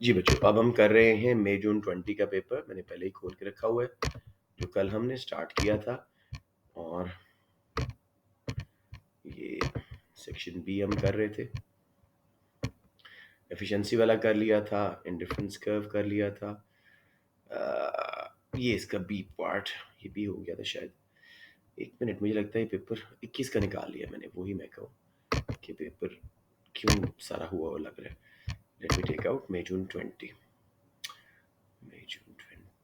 जी बच्चों, अब हम कर रहे हैं मई जून 20 का पेपर। मैंने पहले ही खोल के रखा हुआ है, जो कल हमने स्टार्ट किया था। और ये सेक्शन बी हम कर रहे थे। एफिशिएंसी वाला कर लिया था, इंडिफरेंस कर्व कर लिया था। ये इसका बी पार्ट, ये भी हो गया था शायद। एक मिनट, मुझे लगता है पेपर 21 का निकाल लिया मैंने, वही मैं कहूँ कि पेपर क्यों सारा हुआ हुआ लग रहा है। Let me take out May June 20। May June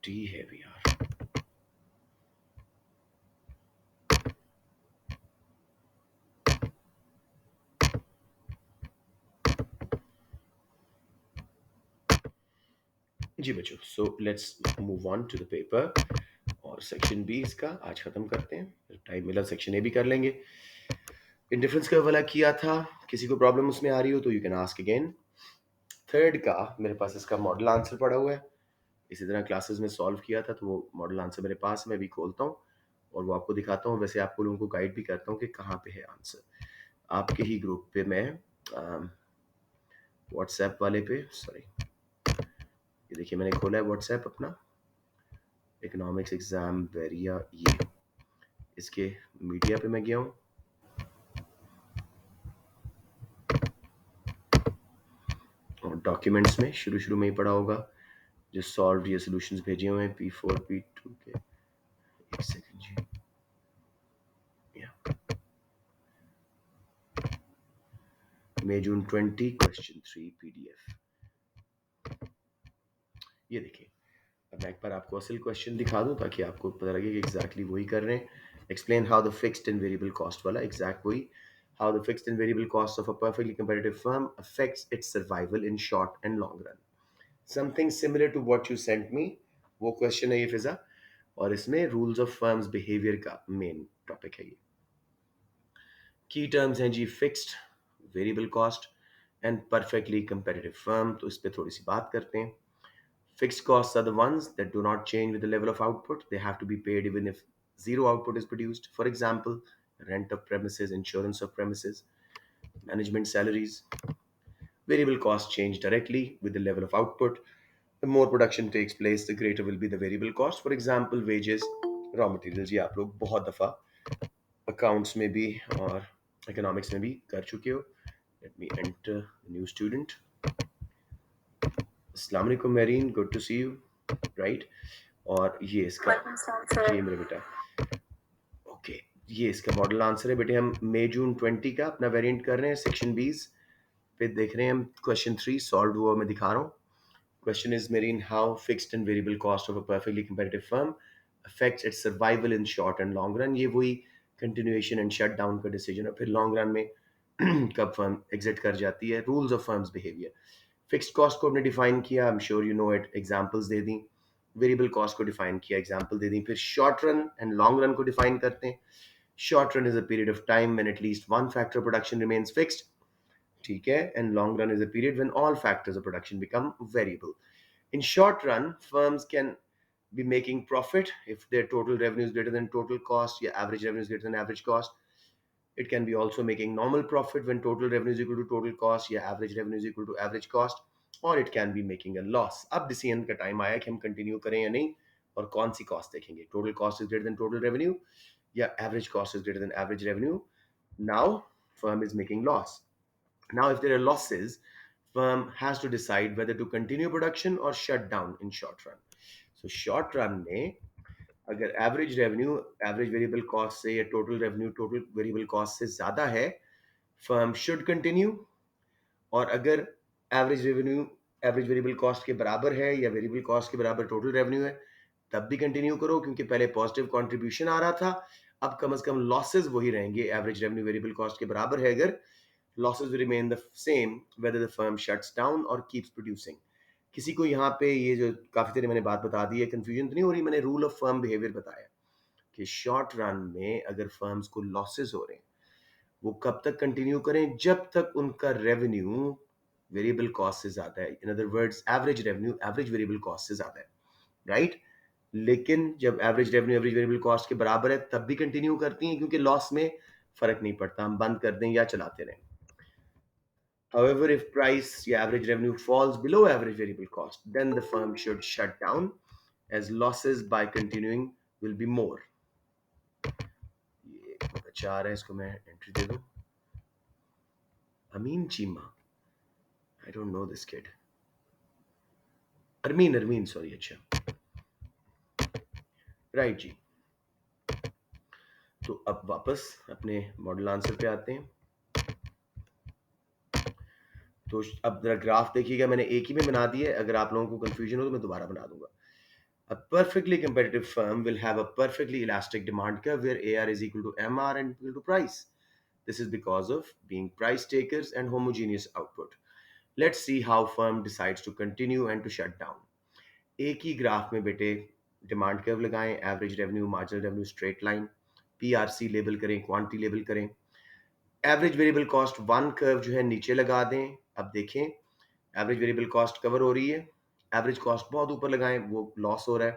20 है वी आर। जी बच्चों, so let's move on to the paper. और सेक्शन बी इसका आज खत्म करते हैं। टाइम मिला सेक्शन ए भी कर लेंगे। इंडिफरेंस का वाला किया था, किसी को प्रॉब्लम उसमें आ रही हो तो you can ask again. Third का मेरे पास इसका मॉडल आंसर पड़ा हुआ है। इसी तरह क्लासेस में सॉल्व किया था, तो वो मॉडल आंसर मेरे पास मैं भी खोलता हूँ और वो आपको दिखाता हूँ। वैसे आपको लोगों को गाइड भी करता हूँ कि कहाँ पे है आंसर। आपके ही ग्रुप पे मैं व्हाट्सएप वाले पे, सॉरी, ये देखिए मैंने खोला है व्हाट्सएप अपना, इकोनॉमिक्स एग्जाम वेरिया। ये इसके मीडिया पे मैं गया हूँ और डॉक्यूमेंट्स में शुरू शुरू में ही पड़ा होगा जो सॉल्व ये सॉल्यूशंस भेजे हुए हैं P4 P2 के। एक सेकंड जी, या मई जून 20 क्वेश्चन 3 PDF। ये देखिए, अब मैं एक बार आपको असल क्वेश्चन दिखा दूं ताकि आपको पता लगे कि एग्जैक्टली वही कर रहे हैं। Explain how the fixed and variable cost वाला, एग्जैक्ट वही। How the fixed and variable cost of a perfectly competitive firm affects its survival in short and long run. Something similar to what you sent me, वो question है ये फिजा। और इसमें rules of firms behaviour का main topic है ये। Key terms हैं जी fixed, variable cost and perfectly competitive firm. तो इस पे थोड़ी सी बात करते हैं। Fixed costs are the ones that do not change with the level of output. They have to be paid even if zero output is produced. For example, rent of premises, insurance of premises, management salaries. Variable costs change directly with the level of output. The more production takes place, the greater will be the variable cost. For example, wages, raw materials. ये आप लोग बहुत दफ़ा accounts में भी और economics में भी कर चुके हो. Let me enter the new student. अस्सलाम वालेकुम मेरीन, good to see you, right. और ये इसका, जी मेरे बेटा, ओके, ये इसका मॉडल आंसर है बेटे। हम मई जून 20 का अपना वेरिएंट कर रहे हैं, सेक्शन 20 पे देख रहे हैं हम। क्वेश्चन 3 सॉल्व हुआ मैं दिखा रहा हूँ। Question is marine, how fixed and variable cost of a perfectly competitive firm affects its survival in short and long run. ये वही कंटिन्यूएशन एंड शट डाउन का डिसीजन है, फिर लॉन्ग रन में कब फर्म एग्जिट कर जाती है। Rules of firms behaviour. Fixed cost को हमने डिफाइन किया, I am sure you know it, examples they the. Variable cost को डिफाइन किया, एग्जांपल दे दी। फिर short run and long run को डिफाइन करते हैं। Short run is a period of time when at least one factor production remains fixed, ठीक है, and long run is a period when all factors of production become variable. In short run, firms can be making profit if their total revenue is greater than total cost, yeah, average revenue is greater than average cost. It can be also making normal profit when total revenue is equal to total cost, या average revenue is equal to average cost, और it can be making a loss. अब decision का time आया कि हम continue करें या नहीं, और कौन सी कॉस्ट देखेंगे, total cost is greater than total revenue या average cost is greater than average revenue. Now firm is making loss. Now if there are losses, firm has to decide whether to continue production or shut down in short run. So short run में अगर average revenue average variable cost से या total revenue total variable cost से ज्यादा है, firm should continue. और अगर average revenue average variable cost के बराबर है या वेरिएबल कॉस्ट के बराबर टोटल रेवेन्यू है, तब भी कंटिन्यू करो, क्योंकि पहले पॉजिटिव कंट्रीब्यूशन आ रहा था, अब कम से कम लॉसेस वही रहेंगे। एवरेज रेवेन्यू वेरिएबल कॉस्ट के बराबर है अगर, losses will remain the same whether the firm shuts down or keeps producing. किसी को यहाँ पे ये जो काफी देर मैंने बात बता दी है, कंफ्यूजन तो नहीं हो रही? मैंने रूल ऑफ फर्म बिहेवियर बताया कि शॉर्ट रन में अगर फर्म्स को लॉसेस हो रहे हैं, वो कब तक कंटिन्यू करें? जब तक उनका रेवेन्यू वेरिएबल कॉस्ट से ज्यादा है। In other words, average revenue average variable cost से ज्यादा है, राइट? लेकिन जब average revenue average variable cost के बराबर है, तब भी कंटिन्यू करती हैं, क्योंकि लॉस में फर्क नहीं पड़ता, हम बंद कर दें या चलाते रहें। However, if price या average revenue falls below average variable cost, then the firm should shut down as losses by continuing will be more. ये बहुत अच्छा आ रहा है, इसको मैं एंट्री दे दूं. Amin Cheema, I don't know this kid. Armin sorry. अच्छा, राइट जी. तो अब वापस अपने मॉडल आंसर पे आते हैं. तो अब जरा ग्राफ देखिएगा, मैंने एक ही में बना दिया है. अगर आप लोगों को कंफ्यूजन हो तो मैं दोबारा बना दूंगा. A perfectly competitive firm will have a perfectly elastic demand curve where AR is equal to MR and equal to price. This is because of being price takers and homogeneous output. Let's see how firm decides to continue and to shut down. एक ही graph में बेटे demand curve लगाएं, average revenue, marginal revenue, straight line, PRC label करें, quantity label करें. Average variable cost one curve जो है नीचे लगा दें. अब देखें एवरेज वेरिएबल कॉस्ट कवर हो रही है, एवरेज कॉस्ट बहुत ऊपर लगाएं, वो लॉस हो रहा है.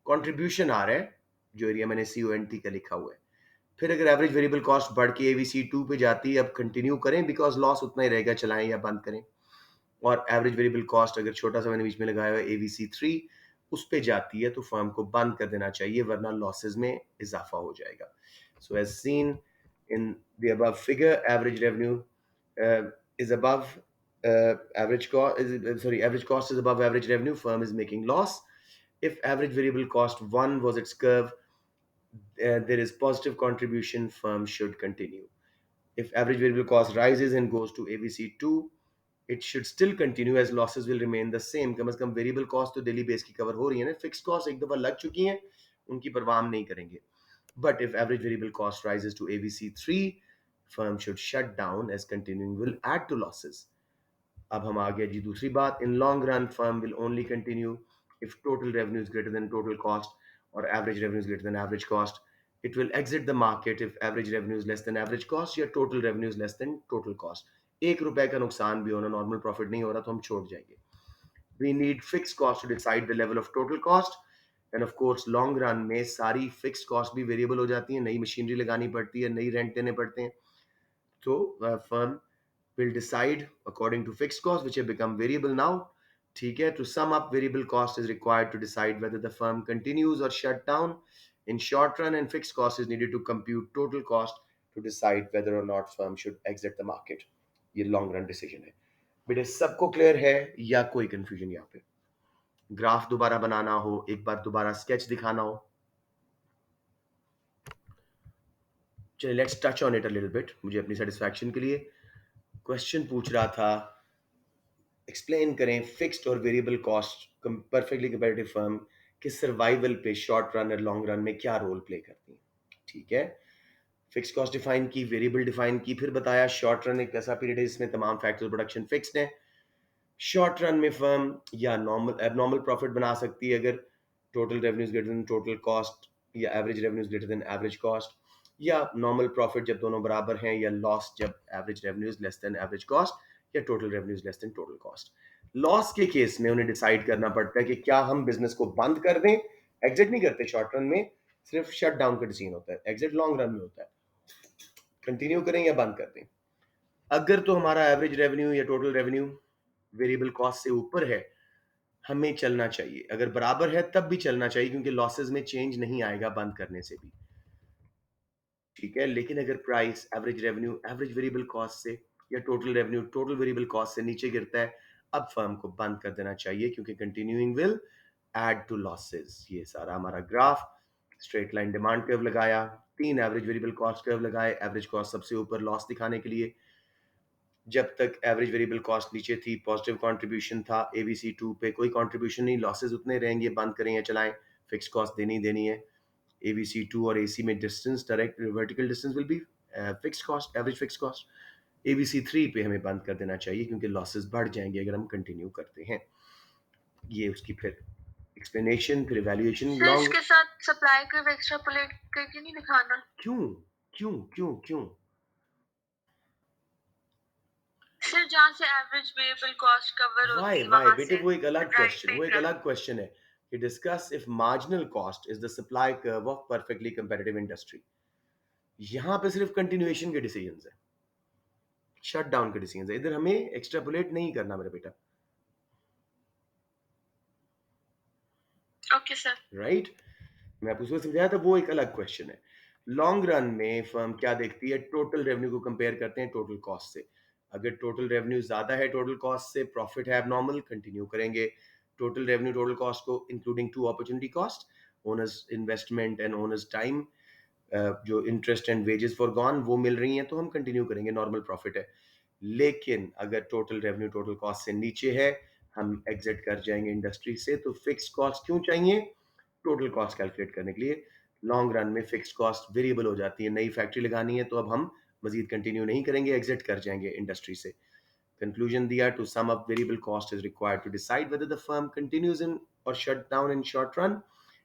कंट्रीब्यूशन आ रहा है जो एरिया मैंने CONT का लिखा हुआ है. फिर अगर एवरेज वेरिएबल कॉस्ट बढ़ के ABC2 पे जाती है, अब कंटिन्यू करें बिकॉज लॉस उतना ही रहेगा, चलाएं या बंद करें. और एवरेज वेरिएबल कॉस्ट अगर छोटा सा मैंने बीच में लगाया हुआ है ABC3, उस पे जाती है तो फर्म को बंद कर देना चाहिए, वरना लॉसेस में इजाफा हो जाएगा. So as seen in the above figure, average revenue is above average cost is sorry average cost is above average revenue, firm is making loss. If average variable cost 1 was its curve, there is positive contribution, firm should continue. If average variable cost rises and goes to ABC2, it should still continue as losses will remain the same. कम से कम variable cost तो daily base की cover हो रही है ना, fix cost एक दफा लग चुकी हैं, उनकी परवाह हम नहीं करेंगे. But if average variable cost rises to ABC3, firm should shut down as continuing will add to losses. अब हम आ गए जी दूसरी बात. In long run firm will only continue if total revenue is greater than total cost और average revenue is greater than average cost. It will exit the market if average revenue is less than average cost या total revenue is less than total cost. ₹1 का नुकसान भी होना, normal profit नहीं हो रहा तो हम छोड़ जाएंगे. We need fix cost to decide the level of total cost. And of course long run में सारी फिक्स कॉस्ट भी वेरिएबल हो जाती है, नई मशीनरी लगानी पड़ती है, नई रेंट देने पड़ते हैं. तो firm will decide according to fixed costs which have become variable now. ठीक है, to sum up, variable cost is required to decide whether the firm continues or shut down. In short run, and fixed cost is needed to compute total cost to decide whether or not firm should exit the market. ये long run decision है. बेटे सबको clear है या कोई confusion यहाँ पे? Graph दोबारा बनाना हो, एक बार दोबारा स्केच दिखाना हो, चलिए let's touch on it a little bit. मुझे अपनी सेटिस्फैक्शन के लिए क्वेश्चन पूछ रहा था, एक्सप्लेन करें फिक्स्ड और variable cost perfectly comparative firm के सर्वाइवल पे शॉर्ट रन और लॉन्ग रन में क्या रोल प्ले करती हैं. ठीक है, फिक्स कॉस्ट डिफाइन की, वेरिएबल डिफाइन की, फिर बताया शॉर्ट रन एक ऐसा पीरियड है जिसमें तमाम फैक्टर्स प्रोडक्शन फिक्स्ड है. शॉर्ट रन में फर्म या नॉर्मल एबनॉर्मल प्रॉफिट बना सकती है अगर total revenues greater than total cost या average revenues greater than average cost, या नॉर्मल प्रॉफिट जब दोनों बराबर हैं, या लॉस जब average revenues less than average cost या total revenues less than total cost. Loss के केस में उन्हें डिसाइड करना पड़ता है कि क्या हम बिजनेस को बंद कर दें. एग्जिट नहीं करते शॉर्ट रन में, सिर्फ शट डाउन का डिसीजन होता है. एग्जिट लॉन्ग रन में होता है, कंटिन्यू करें या बंद कर दें. अगर तो हमारा एवरेज रेवेन्यू या टोटल रेवेन्यू वेरिएबल कॉस्ट से ऊपर है, हमें चलना चाहिए. अगर बराबर है तब भी चलना चाहिए, क्योंकि लॉसेस में चेंज नहीं आएगा बंद करने से भी. ठीक है, लेकिन अगर price average revenue average variable cost से या total revenue total variable cost से नीचे गिरता है, अब फर्म को बंद कर देना चाहिए, क्योंकि continuing will add to losses. ये सारा हमारा graph, straight line demand curve लगाया, 3 एवरेज वेरिएबल कॉस्ट कर्व लगाए, एवरेज कॉस्ट सबसे ऊपर लॉस दिखाने के लिए. जब तक एवरेज वेरिएबल कॉस्ट नीचे थी पॉजिटिव कंट्रीब्यूशन था, ABC2 पे कोई कंट्रीब्यूशन नहीं, लॉसेस उतने रहेंगे, बंद करें या चलाएं, फिक्स कॉस्ट देनी देनी है. ABC2 और AC में distance, direct vertical distance will be fixed cost, average fixed cost. ABC3 पे हमें बंद कर देना चाहिए क्योंकि लॉसेस बढ़ जाएंगे अगर हम कंटिन्यू करते हैं. ये उसकी फिर एक्सप्लेनेशन, फिर इवैल्यूएशन. लॉन्ग इसके साथ सप्लाई कर्व एक्सट्रापोलेट करके नहीं दिखाना? क्यों क्यों क्यों क्यों? सर जहाँ से एवरेज वेरिएबल कॉस्ट कवर होती है वहां बेटे, वो एक अलग क्वेश्चन, वो एक अलग क्वेश्चन है कि discuss if marginal cost is the supply curve of perfectly comparative industry. यहाँ पे सिर्फ कंटिन्यूएशन के डिसीजंस है. शट डाउन के डिसीजन है, इधर हमें एक्सट्रापोलेट नहीं करना मेरा बेटा। Okay sir, right. मैं आपको उसमें समझाया था, वो एक अलग क्वेश्चन है। लॉन्ग रन में फर्म क्या देखती है, टोटल रेवेन्यू को कंपेयर करते हैं टोटल कॉस्ट से। अगर टोटल रेवेन्यू ज्यादा है टोटल कॉस्ट से, प्रॉफिट है एबनॉर्मल, कंटिन्यू करेंगे। टोटल रेवेन्यू टोटल कॉस्ट को including to opportunity cost, owners investment and owners time, जो interest and wages foregone वो मिल रही हैं, तो हम कंटिन्यू करेंगे, नॉर्मल प्रॉफिट है। लेकिन अगर टोटल रेवेन्यू टोटल कॉस्ट से नीचे है, हम एग्जिट कर जाएंगे इंडस्ट्री से। तो फिक्स कॉस्ट क्यों चाहिए, टोटल कॉस्ट कैलकुलेट करने के लिए। लॉन्ग रन में फिक्स कॉस्ट वेरिएबल हो जाती है, नई फैक्ट्री लगानी है तो अब हम मजीद कंटिन्यू नहीं करेंगे, एग्जिट कर जाएंगे इंडस्ट्री से। कंक्लूजन दिया, to sum up variable cost is required to decide whether the firm continues in or shut down in short run,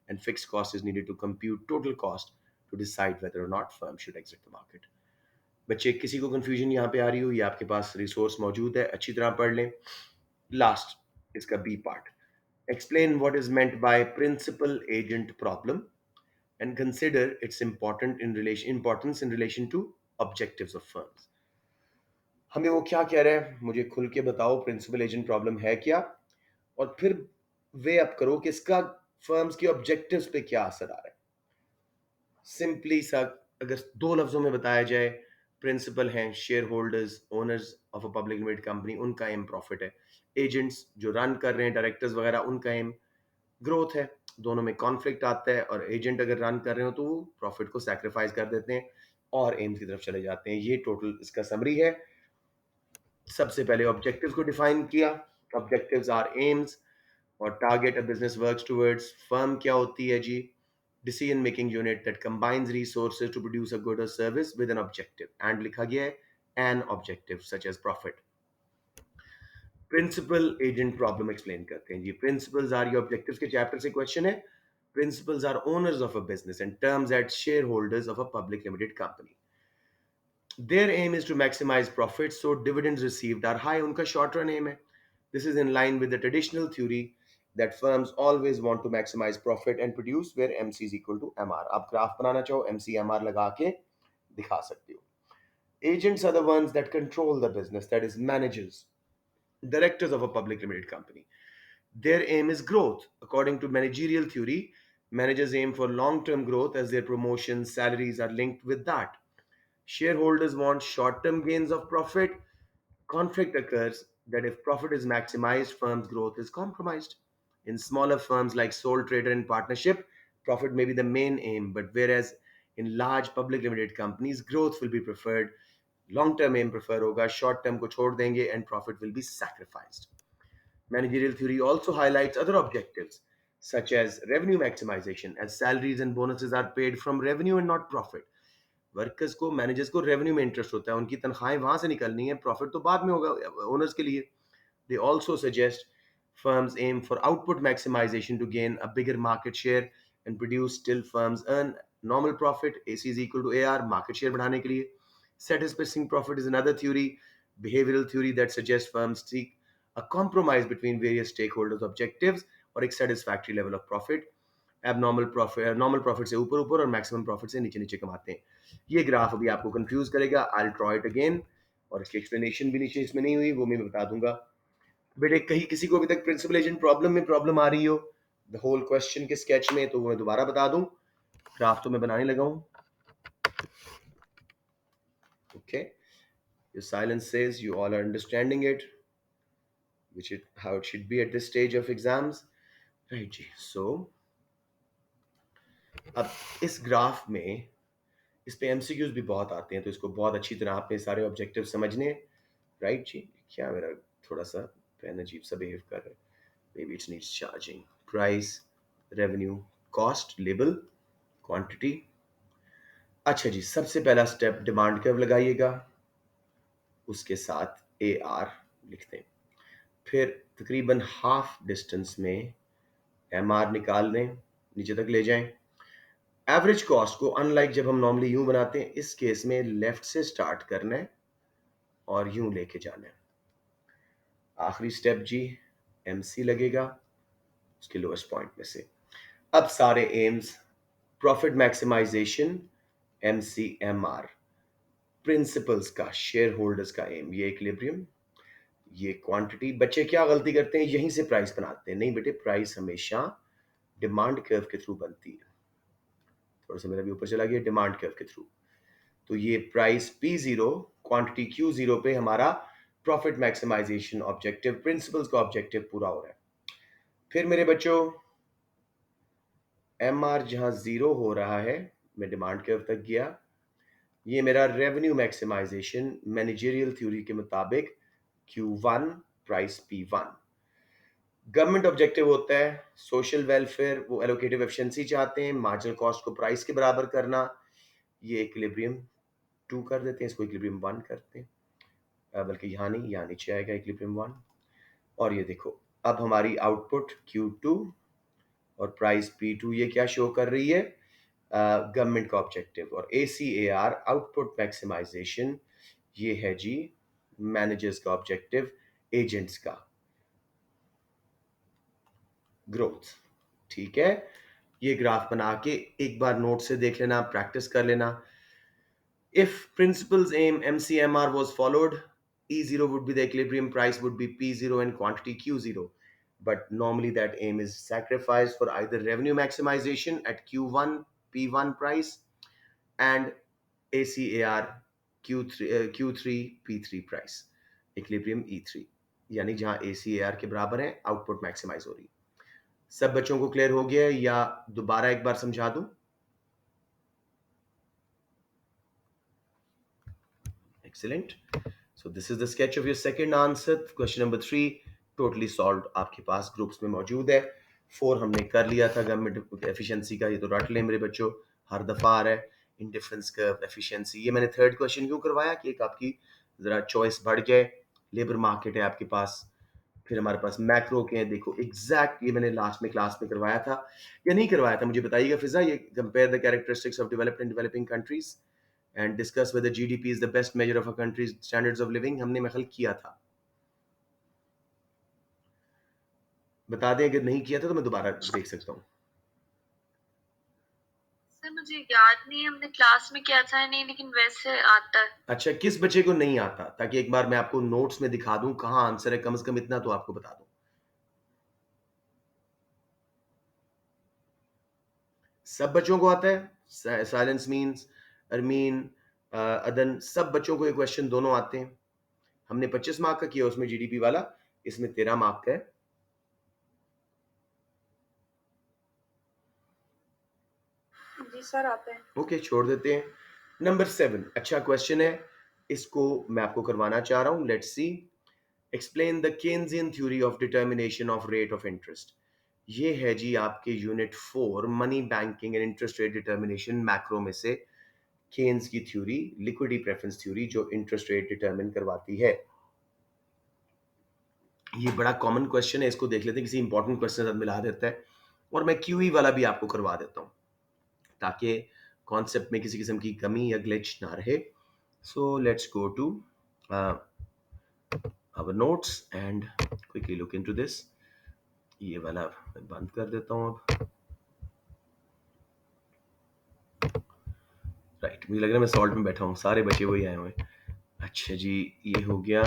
and fix cost is needed to compute total cost to decide whether or not firm should exit the market. बच्चे किसी को confusion यहाँ पे आ रही हो, ये आपके पास resource मौजूद है, अच्छी तरह पढ़ लें। लास्ट इसका B part, explain what is meant by principal agent problem and consider its importance in relation to objectives of firms। हमें वो क्या कह रहे हैं, मुझे खुल के बताओ, प्रिंसिपल एजेंट प्रॉब्लम है क्या, और फिर वे अप करो कि इसका फर्म्स के ऑब्जेक्टिव्स पे क्या असर आ रहा है। सिंपली सा अगर दो लफ्जों में बताया जाए, प्रिंसिपल हैं share holders, owners of a public limited company, उनका एम प्रॉफिट है। एजेंट्स जो रन कर रहे हैं, डायरेक्टर्स वगैरह, उनका एम ग्रोथ है। दोनों में कॉन्फ्लिक्ट आता है, और एजेंट अगर रन कर रहे हो तो वो प्रॉफिट को सैक्रिफाइस कर देते हैं और एम्स की तरफ चले जाते हैं। ये टोटल इसका समरी है। सबसे पहले ऑब्जेक्टिव्स को डिफाइन किया। ऑब्जेक्टिव्स आर एम्स और target a business works towards. Firm क्या होती है जी, decision making unit that combines resources to produce a good or service with an objective, and लिखा गया है an objective such as profit. Principal agent problem explain करते हैं जी। प्रिंसिपल्स आर, ये ऑब्जेक्टिव्स के चैप्टर से क्वेश्चन है। Principals are owners of a business and terms as shareholders of a public limited company. Their aim is to maximize profits, so dividends received are high. उनका short run aim है. This is in line with the traditional theory that firms always want to maximize profit and produce where MC is equal to MR. आप graph बनाना चाहो, MC MR लगा के दिखा सकते हो. Agents are the ones that control the business, that is managers, directors of a public limited company. Their aim is growth. According to managerial theory, managers aim for long term growth as their promotions, salaries are linked with that. Shareholders want short term gains of profit. Conflict occurs that if profit is maximized, firms' growth is compromised. In smaller firms like sole trader and partnership, profit may be the main aim, but whereas in large public limited companies, growth will be preferred, long term aim prefer होगा, short term को छोड़ देंगे, and profit will be sacrificed. Managerial theory also highlights other objectives, such as revenue maximization, as salaries and bonuses are paid from revenue and not profit. Workers को, managers को revenue में interest होता है, उनकी तनख्वाहें वहां से निकलनी है, प्रॉफिट तो बाद में होगा ओनर्स के लिए। They also suggest firms aim for output maximization to gain a bigger market share and produce till firms earn normal profit, AC is equal to AR, market share बढ़ाने के लिए। Satisfying profit is another theory, behavioral theory that suggests firms seek a compromise between various stakeholders objectives और एक satisfactory level of profit। Abnormal profit, normal profit से ऊपर ऊपर और maximum profit से नीचे नीचे कमाते हैं। ये ग्राफ अभी आपको कंफ्यूज करेगा, I will draw it again, और इसकी एक्सप्लेनेशन भी नीचे इसमें नहीं हुई, वो मैं बता दूंगा। बेटे कहीं किसी को अभी तक प्रिंसिपल एजेंट प्रॉब्लम में प्रॉब्लम आ रही हो द होल क्वेश्चन के स्केच में, तो वो मैं दोबारा बता दूं। ग्राफ तो मैं बनाने लगा हूं। Okay, your silence says you all are understanding it, how it should be at this stage of exams, right जी। so अब इस ग्राफ में, इस पे एमसीक्यूज भी बहुत आते हैं, तो इसको बहुत अच्छी तरह आपने सारे ऑब्जेक्टिव समझने, राइट जी। क्या मेरा थोड़ा सा पेन अजीब सा बिहेव कर रहा है, may be it's needs charging. Price, revenue, cost, label, quantity. अच्छा जी, सबसे पहला स्टेप डिमांड कर्व लगाइएगा, उसके साथ ए आर लिखते हैं, फिर तकरीबन हाफ डिस्टेंस में एम आर निकाल लें, नीचे तक ले जाएं। एवरेज कॉस्ट को अनलाइक जब हम नॉर्मली यूं बनाते हैं, इस केस में लेफ्ट से स्टार्ट करना है और यूं लेके जाना है। आखिरी स्टेप जी, एमसी लगेगा उसके लोएस्ट पॉइंट में से। अब सारे aims, profit maximisation, MC M R, principles का, शेयर होल्डर्स का एम, ये इक्विलिब्रियम, ये क्वांटिटी। बच्चे क्या गलती करते हैं, यहीं से प्राइस बनाते हैं। नहीं बेटे, प्राइस हमेशा डिमांड कर्व के थ्रू बनती है। थोड़ा सा मेरा भी ऊपर चला गया, डिमांड कर्व के थ्रू। तो ये प्राइस P0, क्वांटिटी Q0 पे हमारा प्रॉफिट मैक्सिमाइजेशन ऑब्जेक्टिव, प्रिंसिपल्स का ऑब्जेक्टिव पूरा हो रहा है। फिर मेरे बच्चों, MR जहां जीरो हो रहा है, मैं डिमांड कर्व तक गया, ये मेरा रेवेन्यू मैक्सिमाइजेशन मैनेजरियल थ्योरी के मुताबिक Q1 price P1। Government objective होता है सोशल वेलफेयर, वो एलोकेटिव एफिशिएंसी चाहते हैं, मार्जिनल कॉस्ट को प्राइस के बराबर करना। ये इक्विलिब्रियम 2 कर देते हैं, इसको इक्विलिब्रियम 1 करते हैं। बल्कि यहाँ नहीं, यहाँ नीचे आएगा इक्विलिब्रियम 1। और ये देखो, अब हमारी आउटपुट Q2 और प्राइस P2 ये क्या शो कर रही है, गवर्नमेंट का ऑब्जेक्टिव। और ACAR, आउटपुट मैक्सिमाइजेशन, ये है जी मैनेजर्स का ऑब्जेक्टिव, एजेंट्स का ग्रोथ। ठीक है, ये ग्राफ बना के एक बार नोट से देख लेना, प्रैक्टिस कर लेना। If principal's aim MCMR was followed, E0 would be the equilibrium price would be P0 and quantity Q0. But normally that aim is sacrificed for either revenue maximization at Q1 P1 price and ACAR Q3 P3 price. Equilibrium E3, यानी जहां ACAR के बराबर है, output maximise हो रही। सब बच्चों को क्लियर हो गया या दोबारा एक बार समझा दूं? Excellent. So this is the sketch of your second answer. Question number 3 totally solved, आपके पास ग्रुप्स में मौजूद है। 4 हमने कर लिया था गवर्नमेंट एफिशिएंसी का, ये तो रट लें मेरे बच्चों, हर दफा आ रहा है। इंडिफरेंस कर्व, एफिशिएंसी, ये मैंने थर्ड क्वेश्चन क्यों करवाया कि एक आपकी जरा चॉइस बढ़ जाए। लेबर मार्केट है आपके पास, फिर हमारे पास मैक्रो के हैं, देखो एग्जैक्ट ये मैंने लास्ट में क्लास में करवाया था या नहीं करवाया था, मुझे बताइएगा फिजा। ये compare the characteristics of developed and developing countries and discuss whether GDP is the best measure of a country's standards of living, हमने महल किया था। बता दें अगर नहीं किया था तो मैं दोबारा देख सकता हूँ। सर मुझे याद नहीं है, हमने क्लास में किया था नहीं, लेकिन वैसे आता है। अच्छा, किस बच्चे को नहीं आता, ताकि एक बार मैं आपको नोट्स में दिखा दूं कहाँ आंसर है, कम से कम इतना तो आपको बता दूं। सब बच्चों को आता है? साइलेंस मीन्स, अरमीन, अदन, सब बच्चों को ये क्वेश्चन दोनों आते हैं। हमने 25 मार्क का किया उसमें जीडीपी वाला, इसमें 13 मार्क का है। जी सर आते हैं। ओके, छोड़ देते हैं। नंबर 7 अच्छा क्वेश्चन है, इसको मैं आपको करवाना चाह रहा हूं। Let's see, explain the Keynesian theory of determination of rate of interest. ये है जी आपके unit 4 money banking and interest rate determination, macro में से केन्स की थ्योरी, लिक्विडिटी प्रेफरेंस थ्योरी, जो इंटरेस्ट रेट डिटर्मिन करवाती है। ये बड़ा कॉमन क्वेश्चन है, इसको देख लेते हैं, किसी इंपॉर्टेंट क्वेश्चन साथ मिला देता है। और मैं क्यूई वाला भी आपको करवा देता हूँ, ताकि कॉन्सेप्ट में किसी किस्म की कमी या ग्लिच ना रहे। So let's go to our notes and quickly look into this. ये वाला मैं बंद कर देता हूँ अब। राइट, मुझे लग रहा है मैं सॉल्ट में बैठा हूँ, सारे बचे वही आए हुए। अच्छा जी, ये हो गया।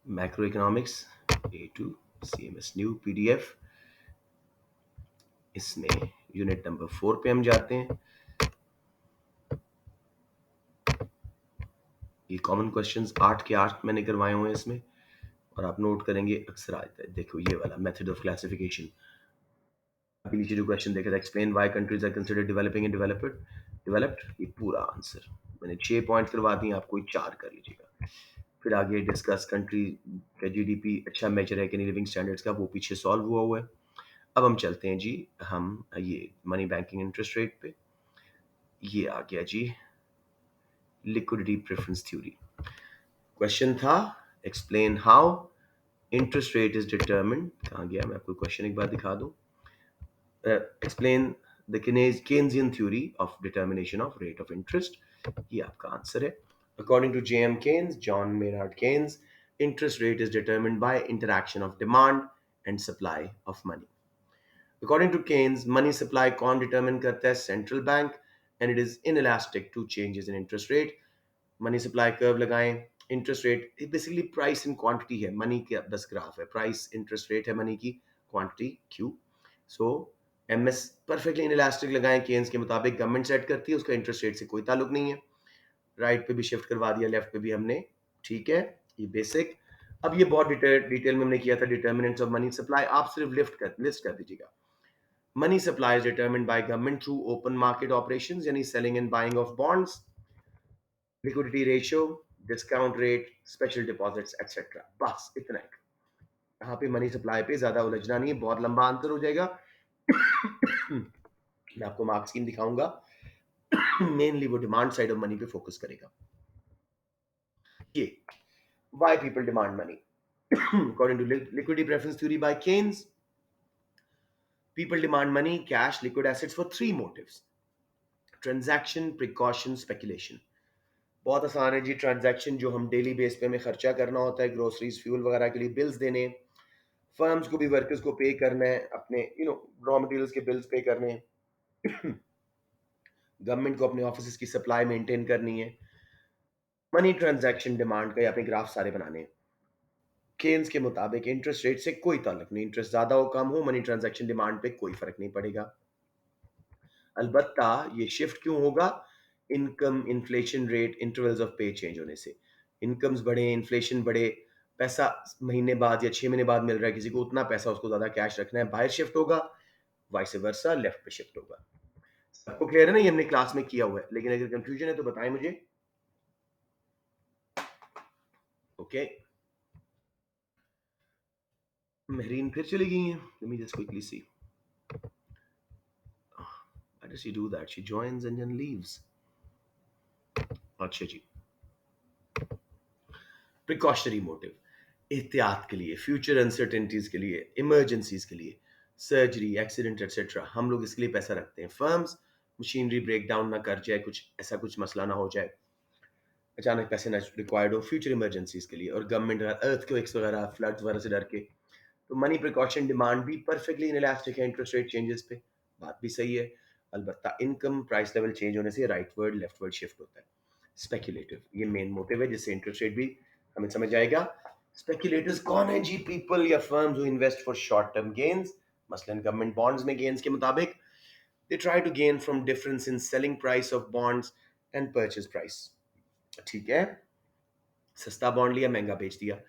Macro economics A2 CMS new PDF, इसमें यूनिट नंबर 4 पे हम जाते हैं। ये कॉमन क्वेश्चंस 8 के 8 मैंने करवाए हुए हैं इसमें, और आप नोट करेंगे अक्सर आता है। देखो ये वाला मेथड ऑफ क्लासिफिकेशन, अभी नीचे जो क्वेश्चन देखा था, explain why countries are considered developing and developed, ये पूरा आंसर मैंने 6 पॉइंट करवा दिए, आप कोई 4 कर लीजिएगा। फिर आगे डिस्कस कंट्री का जीडीपी अच्छा मेजर है कि नहीं लिविंग स्टैंडर्ड्स का, वो पीछे सॉल्व हुआ है। अब हम चलते हैं जी, हम ये मनी बैंकिंग इंटरेस्ट रेट पे, ये आ गया जी लिक्विडिटी प्रेफरेंस थ्योरी। क्वेश्चन था explain how interest rate is determined, कहाँ गया, मैं आपको क्वेश्चन एक बार दिखा दूं। Explain the Keynesian theory of determination of rate of interest, ये आपका आंसर है। According to J.M. Keynes, John Maynard Keynes, interest rate is determined by interaction of demand and supply of money. According to Keynes money supply कौन determine करता है? Central bank, and it is inelastic to changes in interest rate. Money supply curve लगाएं, interest rate basically price in quantity है, money का बस graph है, price interest rate है money की, quantity Q. So M S perfectly inelastic लगाएं, Keynes के मुताबिक गवर्नमेंट सेट करती है, उसका इंटरेस्ट रेट से कोई ताल्लुक नहीं है। राइट पे भी शिफ्ट करवा दिया, लेफ्ट पे भी हमने, ठीक है, ये बेसिक। अब ये बहुत डिटेल में हमने किया था, डिटर्मिनेंट्स ऑफ मनी सप्लाई, आप सिर्फ लिस्ट कर दीजिएगा। Money supply is determined by government through open market operations, यानी selling and buying of bonds, liquidity ratio, discount rate, special deposits etcetera, बस इतना ही। यहाँ पे मनी सप्लाई पे ज्यादा उलझना नहीं है, बहुत लंबा आंसर हो जाएगा। मैं आपको मार्क स्कीम दिखाऊंगा, मेनली वो डिमांड साइड ऑफ मनी पे फोकस करेगा। ये why people demand money. According to liquidity preference theory by Keynes, people demand money, cash, liquid assets for three motives: transaction, precaution, speculation. बहुत आसान है जी, transaction जो हम डेली बेस पे हमें खर्चा करना होता है, ग्रोसरीज फ्यूल वगैरह के लिए बिल्स देने, फर्म्स को भी वर्कर्स को पे करना है, अपने रॉ मटेरियल्स के बिल्स पे करने, गवर्नमेंट को अपने ऑफिस की सप्लाई मेंटेन करनी है। मनी ट्रांजैक्शन डिमांड का अपने ग्राफ सारे बनाने हैं। केन्स के मुताबिक इंटरेस्ट रेट से कोई ताल्लुक नहीं, इंटरेस्ट ज्यादा हो कम हो, मनी ट्रांजैक्शन डिमांड पे कोई फर्क नहीं पड़ेगा। अलबत्ता ये शिफ्ट क्यों होगा? Income inflation rate intervals of पे चेंज होने से। इनकम्स बढ़े, इन्फ्लेशन बढ़े, पैसा महीने बाद या 6 महीने बाद मिल रहा है किसी को, उतना पैसा उसको ज्यादा कैश रखना है, बाहर शिफ्ट होगा, वाइस वर्सा लेफ्ट पे शिफ्ट होगा। सबको क्लियर है ना? ये हमने क्लास में किया हुआ है, लेकिन अगर कंफ्यूजन है तो बताएं मुझे। ओके, महरीन फिर चली गई हैं, let me just quickly see, why does she do that? She joins and then leaves. अच्छा जी, प्रिकॉशनरी मोटिव, एहतियात के लिए, फ्यूचर अनसर्टेनिटीज के लिए, इमरजेंसीज के लिए, सर्जरी, एक्सीडेंट एक्सेट्रा, हम लोग इसके लिए पैसा रखते हैं। फर्म्स मशीनरी ब्रेक डाउन ना कर जाए, कुछ ऐसा कुछ मसला ना हो जाए, अचानक पैसे ना रिक्वायर्ड हो फ्यूचर इमरजेंसीज के लिए, और गवर्नमेंट अर्थक्वेक्स वगैरह, फ्लड्स वगैरह से डर के, तो मनी प्रिकॉशन डिमांड भी परफेक्टली इनइलास्टिक है इंटरेस्ट रेट चेंजेस पे, बात भी सही है। अलबत्ता इनकम प्राइस लेवल चेंज होने से right word left word shift होता है। स्पेक्युलेटिव, ये मेन मोटिव है जिससे इंटरेस्ट रेट भी हमें समझ आएगा। स्पेक्युलेटर्स कौन है जी? पीपल या firms who invest for short term gains, मसलन गवर्नमेंट बॉन्ड्स में गेन्स के मुताबिक, they try to gain from difference in selling price of bonds and purchase price. ठीक है, सस्ता बॉन्ड लिया, महंगा बेच दिया।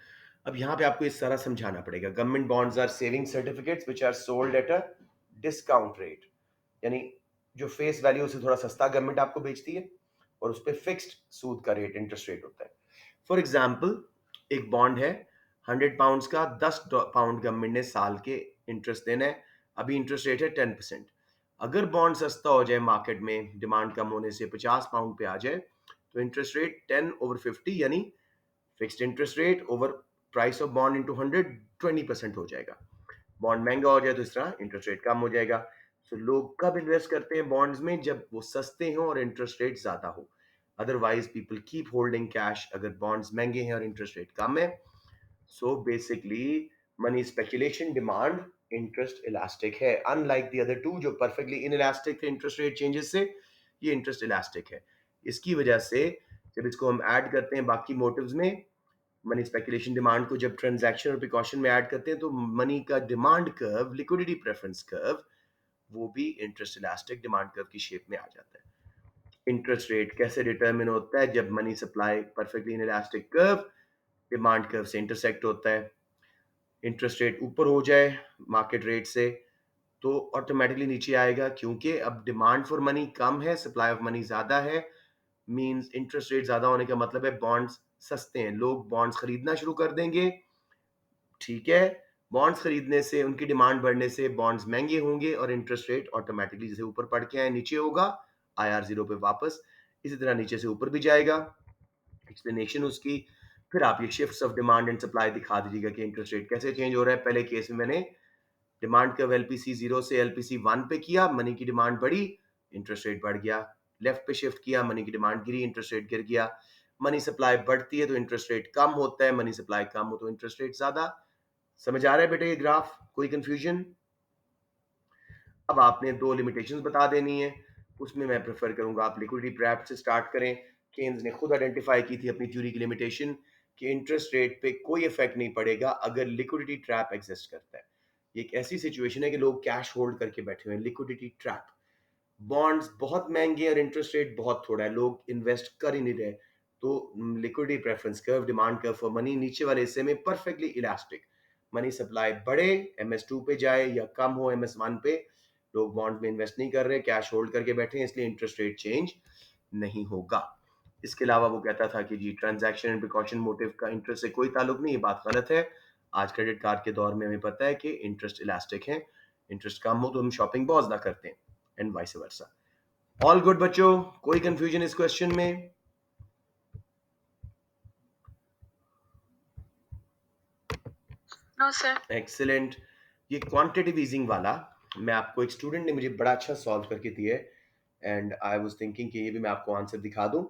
अब यहाँ पे आपको इस सारा समझाना पड़ेगा। Government bonds are saving certificates which are sold at a discount rate, यानी जो फेस वैल्यू से थोड़ा सस्ता गवर्नमेंट आपको बेचती है, और उस पर फिक्स्ड सूद का रेट इंटरेस्ट रेट होता है। फॉर एग्जाम्पल, एक बॉन्ड है 100 पाउंड का, 10 पाउंड गवर्नमेंट ने साल के इंटरेस्ट देना है, अभी इंटरेस्ट रेट है 10%। अगर बॉन्ड सस्ता हो जाए मार्केट में, डिमांड कम होने से 50 पाउंड पे आ जाए, तो इंटरेस्ट रेट 10/50 यानी fixed interest rate over price of bond into 100, 20% हो जाएगा। बॉन्ड महंगा हो जाए तो इस तरह इंटरेस्ट रेट कम हो जाएगा। तो लोग कब इन्वेस्ट करते हैं बॉन्ड्स में? जब वो सस्ते हों और इंटरेस्ट रेट ज्यादा हो। Otherwise people keep holding cash अगर बॉन्ड्स महंगे हैं और इंटरेस्ट रेट कम है। So basically money speculation demand interest elastic है, अनलाइक द अदर टू जो परफेक्टली इन इलास्टिक थे इंटरेस्ट रेट चेंजेस से, ये इंटरेस्ट इलास्टिक है। इसकी वजह से जब इसको हम ऐड करते हैं बाकी मोटिव्स में, मनी स्पेकुलेशन डिमांड को जब ट्रांजैक्शन और प्रिकॉशन में ऐड करते हैं, तो मनी का demand curve, liquidity preference curve, वो भी इंटरेस्ट इलास्टिक डिमांड कर्व की शेप में आ जाता है। इंटरेस्ट रेट कैसे डिटरमिन होता है? जब money supply perfectly in elastic curve demand curve से इंटरसेक्ट होता है। इंटरेस्ट रेट ऊपर हो जाए मार्केट रेट से तो ऑटोमेटिकली नीचे आएगा, क्योंकि अब डिमांड फॉर मनी कम है, सप्लाई ऑफ मनी ज्यादा है। मींस इंटरेस्ट रेट ज्यादा होने का मतलब है बॉन्ड्स सस्ते हैं, लोग बॉन्ड्स खरीदना शुरू कर देंगे। ठीक है, बॉन्ड्स खरीदने से, उनकी डिमांड बढ़ने से बॉन्ड्स महंगे होंगे और इंटरेस्ट रेट ऑटोमेटिकली जैसे ऊपर पढ़ के आए नीचे होगा, आईआर जीरो पे वापस, इसी तरह नीचे से ऊपर भी जाएगा। एक्सप्लेनेशन उसकी, फिर आप ये shifts of demand and supply दिखा दीजिएगा कि इंटरेस्ट रेट कैसे चेंज हो रहा है। पहले केस में मैंने डिमांड कर्व एलपीसी 0 से एलपीसी 1 पे किया, मनी की डिमांड बढ़ी, इंटरेस्ट रेट बढ़ गया। लेफ्ट पे शिफ्ट किया, मनी की डिमांड गिरी, इंटरेस्ट रेट गिर गया। मनी सप्लाई बढ़ती है तो इंटरेस्ट रेट कम होता है, मनी सप्लाई कम हो तो इंटरेस्ट रेट ज्यादा। समझ आ रहा है बेटे ये ग्राफ? कोई कंफ्यूजन? अब आपने दो लिमिटेशंस बता देनी है, उसमें मैं प्रेफर करूंगा आप लिक्विडिटी ट्रैप से स्टार्ट करें। केन्स ने खुद आइडेंटिफाई की थी अपनी थ्योरी की लिमिटेशन कि इंटरेस्ट रेट पे कोई इफेक्ट नहीं पड़ेगा अगर लिक्विडिटी ट्रैप एग्जिस्ट करता है। ये एक ऐसी सिचुएशन है कि लोग कैश होल्ड करके बैठे हुए हैं, लिक्विडिटी ट्रैप। बॉन्ड्स बहुत महंगे और इंटरेस्ट रेट बहुत थोड़ा है, लोग इन्वेस्ट कर ही नहीं रहे। तो liquidity preference curve, demand curve for money नीचे वाले हिस्से में परफेक्टली इलास्टिक। मनी सप्लाई बढ़े, MS2 पे जाए या कम हो MS1 पे, लोग बॉन्ड में इन्वेस्ट नहीं कर रहे, कैश होल्ड करके बैठे हैं, इसलिए इंटरेस्ट रेट चेंज नहीं होगा। इसके अलावा वो कहता था कि जी ट्रांजैक्शन एंड प्रिकॉशन मोटिव का इंटरेस्ट से कोई ताल्लुक नहीं, ये बात गलत है। आज क्रेडिट कार्ड के दौर में हमें पता है कि इंटरेस्ट इलास्टिक है, इंटरेस्ट कम हो तो हम शॉपिंग बहुत ज्यादा करते हैं, and vice versa. All good बच्चों, कोई कंफ्यूजन इस क्वेश्चन में? No sir. एक्सीलेंट। ये क्वांटिटेटिव ईजिंग वाला मैं आपको, एक स्टूडेंट ने मुझे बड़ा अच्छा सॉल्व करके दिया है, एंड आई वाज थिंकिंग कि ये भी मैं आपको आंसर दिखा दूं।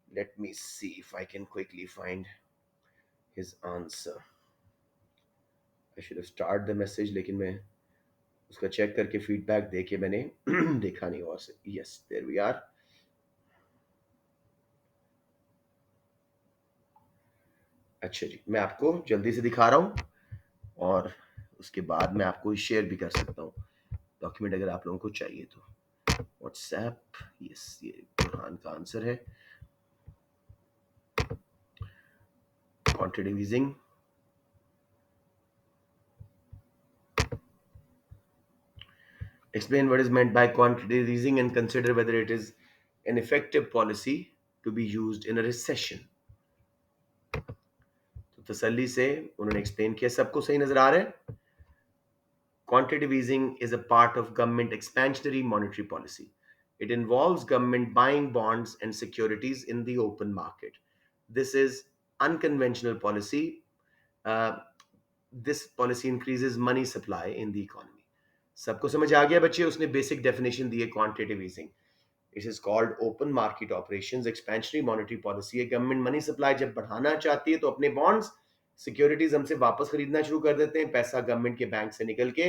Let me see if I can quickly find his answer. I should have start the message, लेकिन मैं उसका चेक करके फीडबैक दे के मैंने देखा नहीं और से। Yes, there we are. अच्छा जी, मैं आपको जल्दी से दिखा रहा हूँ और उसके बाद मैं आपको शेयर भी कर सकता हूँ डॉक्यूमेंट अगर आप लोगों को चाहिए तो। व्हाट्सएप, यस, ये बुरहान का आंसर है। Quantitative easing, explain what is meant by quantitative easing and consider whether it is an effective policy to be used in a recession। तो तसल्ली से उन्होंने एक्सप्लेन किया, सबको सही नजर आ रहा है? Quantitative easing is a part of government expansionary monetary policy. It involves government buying bonds and securities in the open market. This is unconventional policy. Uh, this policy increases money supply in the economy. सबको समझ आ गया बच्चे? उसने basic definition दी है quantitative easing. It is called open market operations, expansionary monetary policy है। Government money supply जब बढ़ाना चाहती है तो अपने बॉन्ड्स, सिक्योरिटीज हमसे वापस खरीदना शुरू कर देते हैं, पैसा गवर्नमेंट के बैंक से निकल के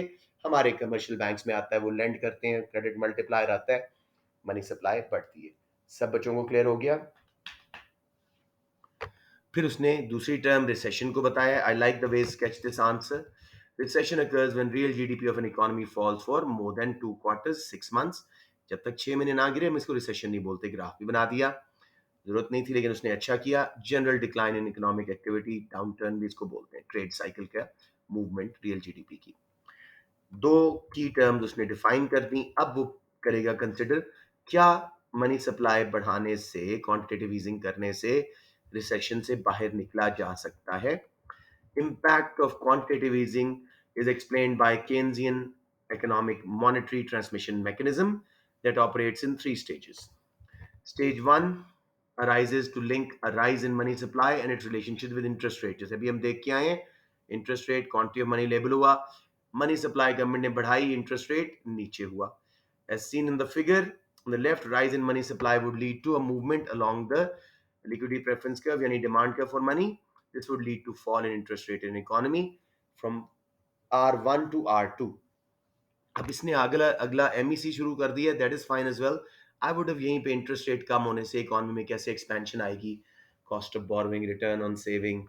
हमारे कमर्शियल बैंक्स में आता है, वो लेंड करते हैं, क्रेडिट मल्टीप्लायर आता है, मनी सप्लाई बढ़ती है। सब बच्चों को क्लियर हो गया? फिर उसने दूसरी टर्म रिसेशन को बताया। I like the way sketch this answer. Recession occurs when real GDP of an economy falls for more than 2 quarters, 6 months। जब तक 6 महीने ना गिरे हम इसको रिसेशन नहीं बोलते। ग्राफ भी बना दिया, जरूरत नहीं थी लेकिन उसने अच्छा किया। General decline in economic activity, down turn भी इसको बोलते हैं, ट्रेड साइकिल का मूवमेंट रियल जीडीपी की। दो की टर्म्स उसने डिफाइन कर दी। अब वो करेगा कंसिडर, क्या मनी सप्लाई बढ़ाने से, क्वांटिटेटिव ईजिंग करने से रिसेशन से बाहर निकला जा सकता है। Impact of quantitative easing is explained by Keynesian economic monetary transmission mechanism that operates in 3 stages. Stage one arises to link a rise in money supply and its relationship with interest rate। जैसे अभी हम देख के आए हैं, interest rate quantity of money level हुआ, money supply government ने बढ़ाई, इंटरेस्ट रेट नीचे हुआ। As seen in the figure on the left, rise in money supply would lead to a movement along the liquidity preference curve, यानी demand curve for money। This would lead to fall in interest rate in economy from R1 to R2। अब इसने अगला अगला MEC शुरू कर दिया, that is fine as well. I would have यहीं पे इंटरेस्ट रेट कम होने से इकोनॉमी में कैसे एक्सपेंशन आएगी, cost of borrowing, return on saving,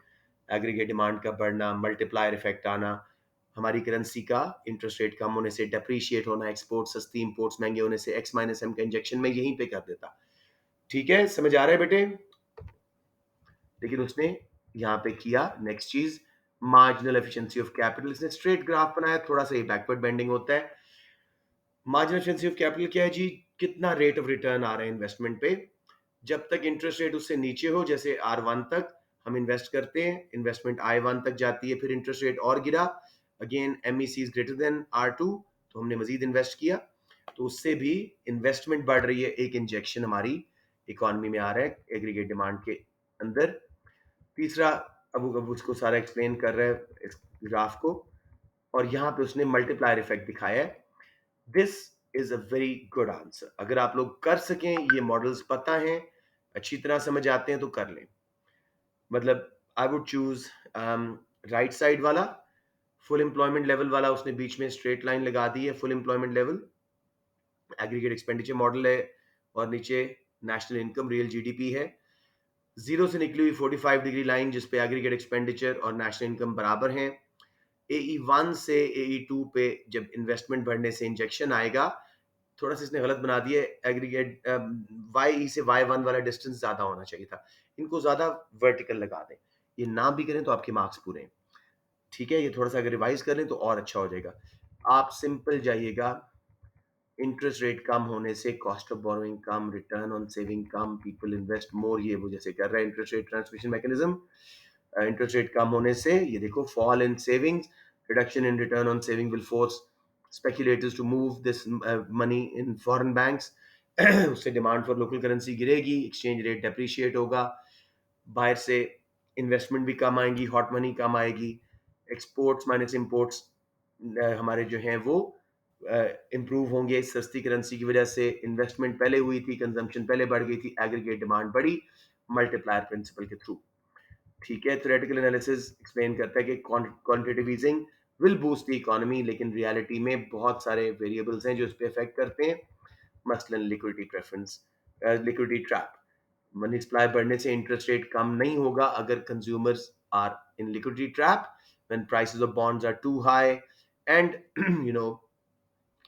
aggregate demand का बढ़ना, मल्टीप्लायर इफेक्ट आना, हमारी करेंसी का इंटरेस्ट रेट कम होने से डेप्रीशिएट होना, एक्सपोर्ट सस्ती, इंपोर्ट्स महंगे होने से एक्स माइनस एम का इंजेक्शन में यहीं पे कर देता। ठीक है, समझ आ रहा है बेटे? लेकिन उसने यहाँ पे किया नेक्स्ट चीज, मार्जिनल एफिशिएंसी ऑफ कैपिटल। इसने स्ट्रेट ग्राफ बनाया, थोड़ा सा ये बैकवर्ड बेंडिंग होता है। मार्जिनल एफिशिएंसी ऑफ कैपिटल क्या है जी? कितना रेट ऑफ रिटर्न आ रहा है इन्वेस्टमेंट पे। जब तक इंटरेस्ट रेट उससे नीचे हो, जैसे R1 तक हम इन्वेस्ट करते हैं, इन्वेस्टमेंट I1 तक जाती है, फिर इंटरेस्ट रेट और गिरा, again MEC is greater then R2, तो हमने मजीद इन्वेस्ट किया, तो उससे भी इन्वेस्टमेंट बढ़ रही है, एक इंजेक्शन हमारी इकोनॉमी में आ रहा है एग्रीगेट डिमांड के अंदर। तीसरा, अब उसको सारा एक्सप्लेन कर रहा है इस ग्राफ को, और यहाँ पे उसने मल्टीप्लायर इफेक्ट दिखाया है। This is a very good answer. अगर आप लोग कर सकें, ये मॉडल्स पता हैं, अच्छी तरह समझ आते हैं तो कर लें। मतलब I would choose right side वाला, फुल एम्प्लॉयमेंट लेवल वाला, उसने बीच में स्ट्रेट लाइन लगा दी है, full employment level. Aggregate expenditure model है, और नीचे नेशनल इनकम रियल जीडीपी है। जीरो से निकली हुई 45 डिग्री लाइन जिसपे एग्रीगेट एक्सपेंडिचर और नेशनल इनकम बराबर हैं। AE1 से AE2 पे जब इन्वेस्टमेंट बढ़ने से इंजेक्शन आएगा, थोड़ा सा इसने गलत बना दिया, एग्रीगेट YE से Y1 वाला डिस्टेंस ज्यादा होना चाहिए था, इनको ज्यादा वर्टिकल लगा दें। ये ना भी करें तो आपके मार्क्स पूरे हैं, ठीक है। ये थोड़ा सा अगर रिवाइज कर लें तो और अच्छा हो जाएगा। आप सिंपल जाइएगा, इंटरेस्ट रेट कम होने से कॉस्ट ऑफ बोरोइंग कम, रिटर्न ऑन सेविंग कम, पीपल इन्वेस्ट मोर, ये वो जैसे कर रहा है interest rate transmission mechanism. Interest rate कम होने से ये देखो fall in savings, reduction in return on saving will force speculators to move this money in foreign banks. उससे डिमांड फॉर लोकल करेंसी गिरेगी, एक्सचेंज रेट डेप्रिशिएट होगा, बाहर से इन्वेस्टमेंट भी कम आएंगी, हॉट मनी कम आएगी, एक्सपोर्ट्स माइनस इम्पोर्ट्स हमारे जो हैं वो इम्प्रूव होंगे सस्ती करेंसी की वजह से। इन्वेस्टमेंट पहले हुई थी, कंजम्पशन पहले बढ़ गई थी, एग्रीगेट डिमांड बढ़ी मल्टीप्लायर प्रिंसिपल के थ्रू, ठीक है। थ्योरेटिकल एनालिसिस एक्सप्लेन करता है कि quantitative easing will boost the economy, लेकिन रियलिटी में बहुत सारे वेरिएबल्स हैं जो इस पे अफेक्ट करते हैं, मसलन liquidity preference, liquidity trap, money supply बढ़ने से इंटरेस्ट रेट कम नहीं होगा अगर consumers are in liquidity trap, when prices of bonds are too high and you know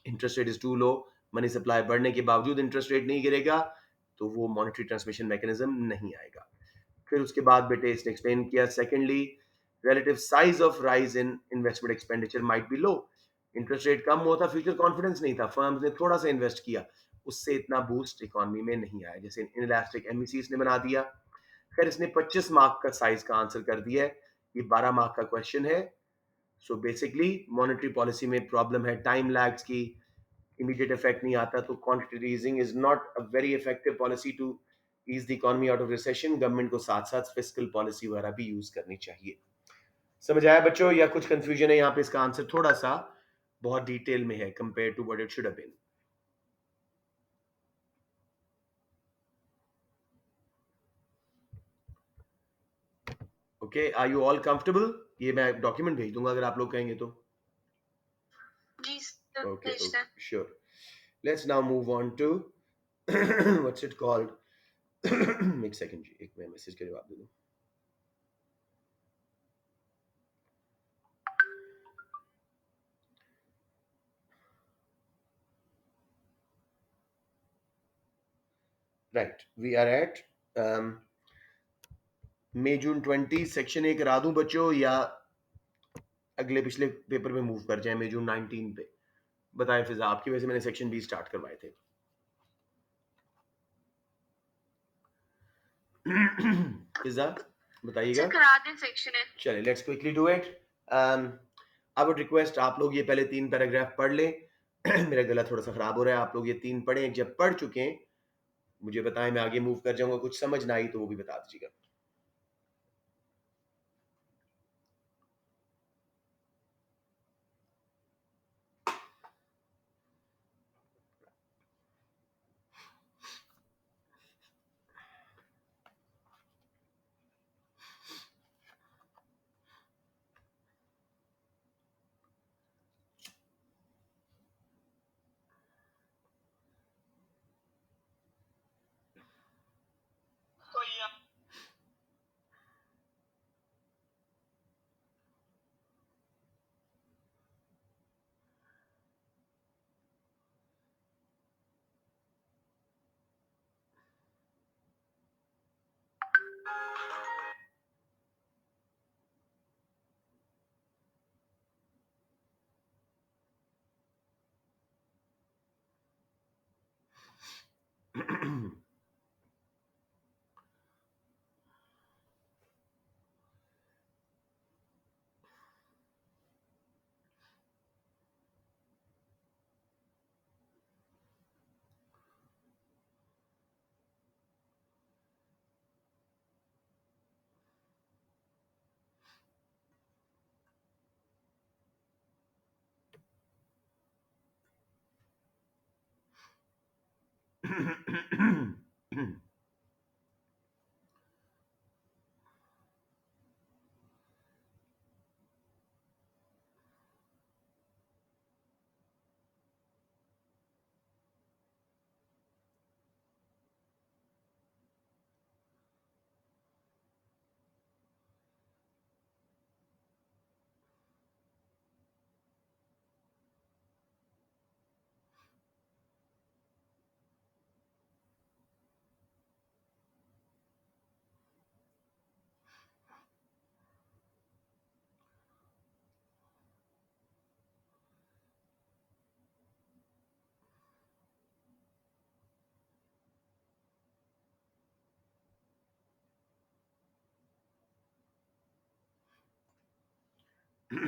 interest rate is too low, money supply बढ़ने के बावजूद इंटरेस्ट रेट नहीं गिरेगा, तो वो मॉनेटरी ट्रांसमिशन मैकेनिज्म नहीं आएगा। फिर उसके बाद बेटे इसने एक्सप्लेन किया, secondly relative size of rise in investment expenditure might be low, interest rate कम हुआ था, फ्यूचर कॉन्फिडेंस नहीं था, फर्म्स ने थोड़ा सा इन्वेस्ट किया, उससे इतना बूस्ट इकोनॉमी में नहीं आया, जैसे इनइलास्टिक एमईसी इसने बना दिया। खैर इसने 25 मार्क का साइज का आंसर कर दिया है, ये 12 मार्क का क्वेश्चन है। सो बेसिकली मॉनेटरी पॉलिसी में प्रॉब्लम है टाइम लैग्स की, इमीडिएट इफेक्ट नहीं आता, तो quantitative easing is not a very effective policy to ease the economy out of recession. Government को साथ साथ फिस्कल पॉलिसी वगैरह भी यूज करनी चाहिए। समझ आया बच्चों, या कुछ कंफ्यूजन है यहाँ पे? इसका आंसर थोड़ा सा बहुत डिटेल में है compare to what it should have been. Okay, are you all comfortable? ये मैं डॉक्यूमेंट भेज दूंगा अगर आप लोग कहेंगे तो। जी सर, ओके भेज दें। Okay sure. Let's now move on to what's it called. एक सेकंड जी, एक मैं मैसेज का जवाब दे दूं। Right, we are at May June 20 section A करा दूं बच्चों, या अगले पिछले पेपर में मूव कर जाए मई जून 19 पे? बताएं फिजा, आपकी वजह से मैंने सेक्शन बी स्टार्ट करवाए थे। फिजा बताइएगा। सर करा दें सेक्शन है। चलिए let's quickly do it. I would request आप लोग ये पहले 3 पैराग्राफ पढ़ लें। मेरा गला थोड़ा सा खराब हो रहा है, आप लोग ये 3 पढ़ें, जब पढ़ चुके हैं मुझे बताएं, मैं आगे मूव कर जाऊंगा, कुछ समझ ना आई तो वो भी बता दीजिएगा। सब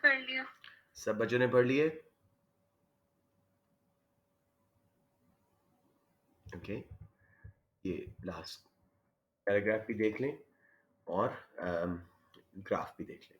पढ़ लिया। सब बच्चों ने पढ़ लिए? ओके, ये लास्ट पैराग्राफ भी देख लें और ग्राफ भी देख लें।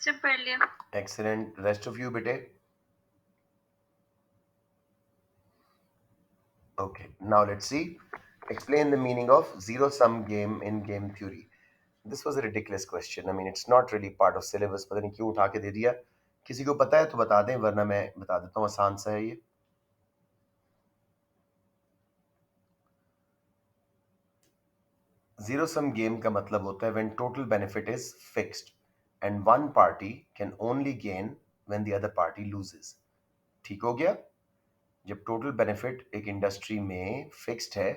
सब पढ़ लिया। Excellent. Rest of you, बेटे? Okay, now let's see. Explain the meaning of zero sum game in game theory. This was a ridiculous question. I mean, it's not really part of syllabus. पता नहीं क्यों उठा के दे दिया. किसी को पता है तो बता दें, वरना मैं बता देता हूँ, आसान सा है ये. जीरो सम गेम का मतलब होता है when total benefit is fixed and one party can only gain when the other party loses. ठीक हो गया? जब टोटल बेनिफिट एक इंडस्ट्री में फिक्स्ड है,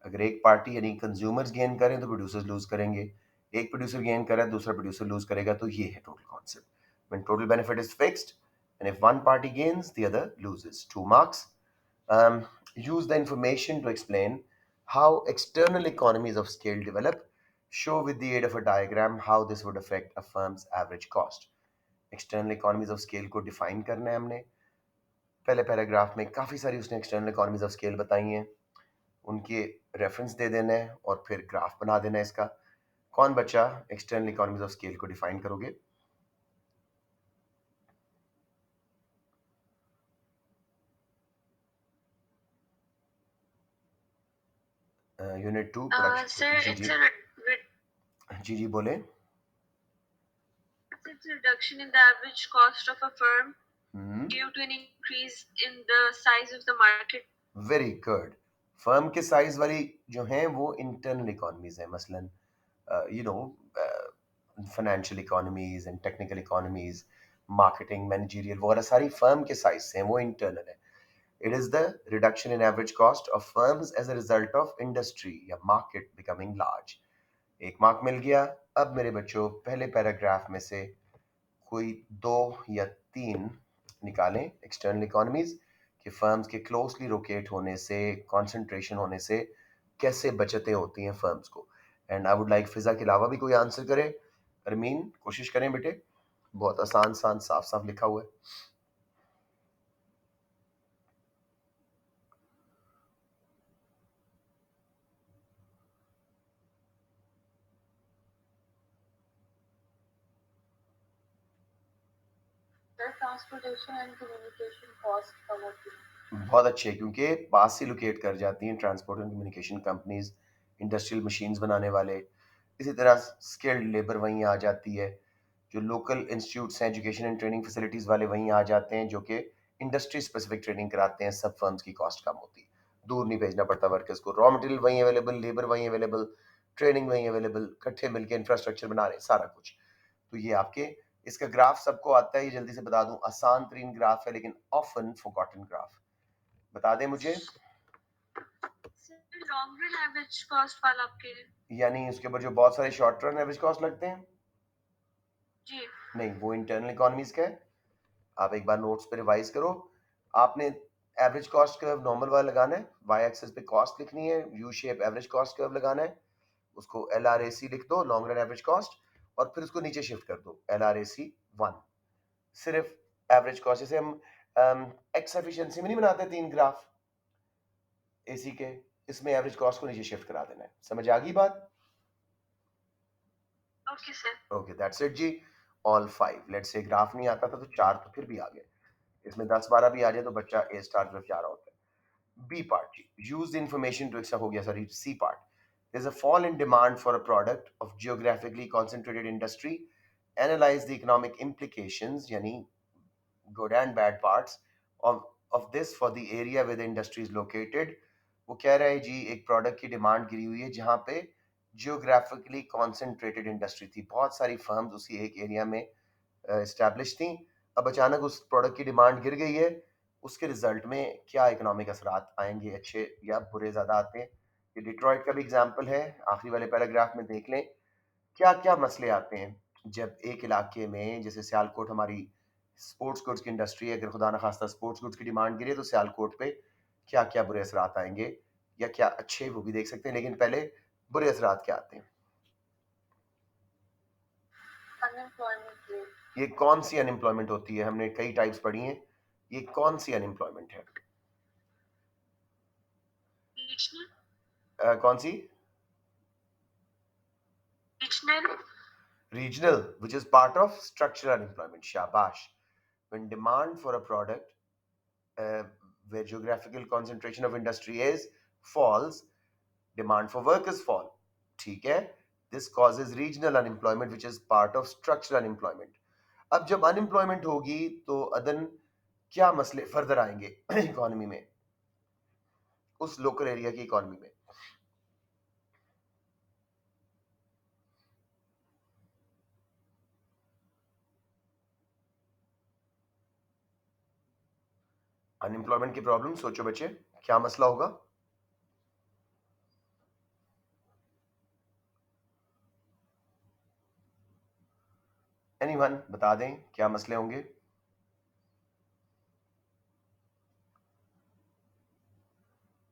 अगर एक पार्टी यानी कंज्यूमर्स गेन करें तो प्रोड्यूसर्स लूज करेंगे, एक प्रोड्यूसर गेन कर रहा है दूसरा प्रोड्यूसर लूज करेगा, तो ये है total concept. When total benefit is fixed and if one party gains the other loses. 2 marks. Use the information to explain how external economies of scale develop. Show with the aid of a diagram how this would affect a firm's average cost. External economies of scale को define करना है हमने. पहले paragraph में काफ़ी सारी उसने external economies of scale बताई हैं, उनके रेफरेंस दे देना है और फिर ग्राफ बना देना है इसका. कौन बच्चा एक्सटर्नल इकोनॉमीज ऑफ स्केल को डिफाइन करोगे? Unit 2 Sir, production. जी it's जी, a जी जी बोले. it's a reduction in the average cost of a firm due to an increase in the size of the market. Very good. Firm के size वाली जो हैं वो इंटरनल इकोनॉमीज हैं, मसलन you know financial economies and technical economies, marketing, managerial वगैरह सारी firm के साइज से हैं, वो इंटरनल है. It is the reduction in average cost of firms as a result of industry या market becoming large. एक मार्क मिल गया. अब मेरे बच्चों पहले पैराग्राफ में से कोई 2 या 3 निकालें एक्सटर्नल इकोनॉमीज कि फर्म्स के क्लोजली लोकेट होने से, कंसंट्रेशन होने से कैसे बचतें होती हैं फर्म्स को. एंड आई वुड लाइक फिजा के अलावा भी कोई आंसर करे. अरमीन कोशिश करें बेटे, बहुत आसान सान साफ साफ लिखा हुआ है. The transportation and communication cost covered. बहुत अच्छे, क्योंकि पास ही लोकेट कर जाती हैं transport and communication companies, industrial machines बनाने वाले। इसी तरह स्किल्ड लेबर वहीं आ जाती है। जो लोकल इंस्टीट्यूट्स हैं, एजुकेशन एंड ट्रेनिंग फैसिलिटीज़ वाले वहीं आ जाते हैं, जो कि इंडस्ट्री स्पेसिफिक ट्रेनिंग कराते हैं। सब फर्म्स की कॉस्ट कम होती है, दूर नहीं भेजना पड़ता वर्कर्स को। रॉ मटेरियल वहीं अवेलेबल, लेबर वहीं अवेलेबल, ट्रेनिंग वहीं अवेलेबल, इकट्ठे मिलकर इंफ्रास्ट्रक्चर बना रहे हैं, सारा कुछ। तो ये आपके, इसका ग्राफ सबको आता है, ये जल्दी से बता दूं, आसान तरीन ग्राफ है लेकिन ऑफन फॉरगॉटन ग्राफ। बता दें मुझे, sir long run average cost वाला आपके, यानी उसके ऊपर जो बहुत सारे शॉर्ट रन एवरेज कॉस्ट लगते हैं। जी नहीं, वो इंटरनल इकोनॉमीज का है। आप एक बार नोट्स पे रिवाइज करो। आपने एवरेज कॉस्ट कर्व नॉर्मल वाला लगाना है, वाई एक्सिस पे कॉस्ट लिखनी है, U shape average cost curve लगाना है, उसको एल आर ए सी लिख दो, लॉन्ग रन एवरेज कॉस्ट, और फिर उसको नीचे शिफ्ट कर दो, L R A C one. सिर्फ एवरेज कॉस्ट, जैसे हम एक्स एफिशिएंसी में नहीं बनाते तीन ग्राफ एसी के, इसमें एवरेज कॉस्ट को नीचे शिफ्ट करा देना है। समझ आ गई बात? Okay sir. Okay, that's it जी। All five, let's say graph नहीं आता था तो चार तो फिर भी आ गए, इसमें 10-12 भी आ जाए तो बच्चा ए स्टार तरफ जा रहा होता है। बी पार्ट जी, यूज द इंफॉर्मेशन टू, एक्सा हो गया sorry. C part, there's a fall in demand for a product of geographically concentrated industry, analyze the economic implications, yani good and bad parts of this for the area where the industry is located। वो कह रहा है जी, एक product की demand गिरी हुई है जहाँ पे जियोग्राफिकली कॉन्सेंट्रेटेड इंडस्ट्री थी, बहुत सारी फर्म्स उसी एक एरिया में इस्टेब्लिश थी। अब अचानक उस प्रोडक्ट की डिमांड गिर गई है, उसके रिजल्ट में क्या इकोनॉमिक असरात आएंगे, अच्छे या बुरे, ज़्यादा आते हैं। ये डिट्रॉइट का भी एग्जाम्पल है, आखिरी वाले पैराग्राफ में देख लें क्या क्या मसले आते हैं जब एक इलाके में, जैसे सियालकोट हमारी स्पोर्ट्स गुड्स की इंडस्ट्री है, अगर खुदा न खास्ता स्पोर्ट्स गुड्स की डिमांड गिरे तो सियालकोट पे क्या क्या बुरे असरात आएंगे, या क्या अच्छे, वो भी देख सकते हैं। लेकिन पहले बुरे असरात क्या आते हैं। Unemployment rate. ये कौन सी अनएम्प्लॉयमेंट होती है, हमने कई टाइप्स पढ़ी हैं, ये कौन सी अनएम्प्लॉयमेंट है? रीजनल। कौन सी? Regional. Regional, which is part of structural unemployment. शाबाश। when demand for a product where geographical concentration of industry is falls, demand for workers fall, ठीक है। this causes regional unemployment which is part of structural unemployment। अब जब unemployment होगी तो अदन क्या मसले फर्दर आएंगे इकोनॉमी में, उस लोकल एरिया की इकोनॉमी में। अनएम्प्लॉयमेंट की प्रॉब्लम सोचो बच्चे, क्या मसला होगा? एनीवन बता दें क्या मसले होंगे?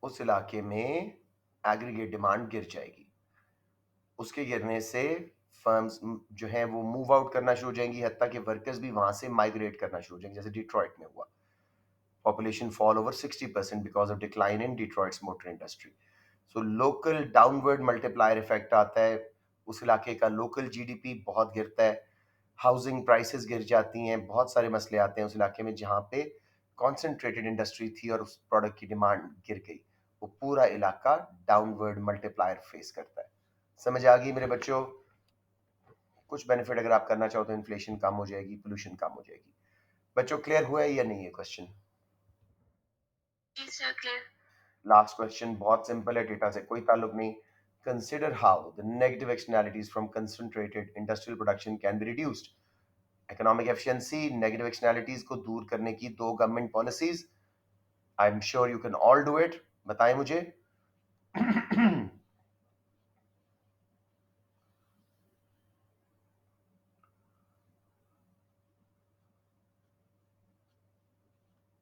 उस इलाके में एग्रीगेट डिमांड गिर जाएगी, उसके गिरने से फर्म्स जो हैं वो मूव आउट करना शुरू हो जाएंगी, हत्ता कि वर्कर्स भी वहां से माइग्रेट करना शुरू हो जाएंगे, जैसे डिट्रॉइट में हुआ। Population fall over 60% because of decline in Detroit's motor industry. So local downward multiplier effect आता है, उस इलाके का लोकल जीडीपी बहुत गिरता है, हाउसिंग प्राइसेस गिर जाती हैं, बहुत सारे मसले आते हैं उस इलाके में जहाँ पे कॉन्सेंट्रेटेड इंडस्ट्री थी और उस प्रोडक्ट की डिमांड गिर गई। वो पूरा इलाका डाउनवर्ड मल्टीप्लायर फेस करता है। समझ आ गई मेरे बच्चों? कुछ बेनिफिट अगर आप करना चाहो तो इन्फ्लेशन कम हो जाएगी, पोल्यूशन कम हो जाएगी। बच्चों क्लियर हुआ है या नहीं है क्वेश्चन? जी सर क्लियर। लास्ट क्वेश्चन बहुत सिंपल है, डेटा से कोई ताल्लुक नहीं। Consider how the negative externalities from concentrated industrial production can be reduced. Economic efficiency, negative externalities को दूर करने की दो government policies. I am sure you can all do it, बताएं मुझे।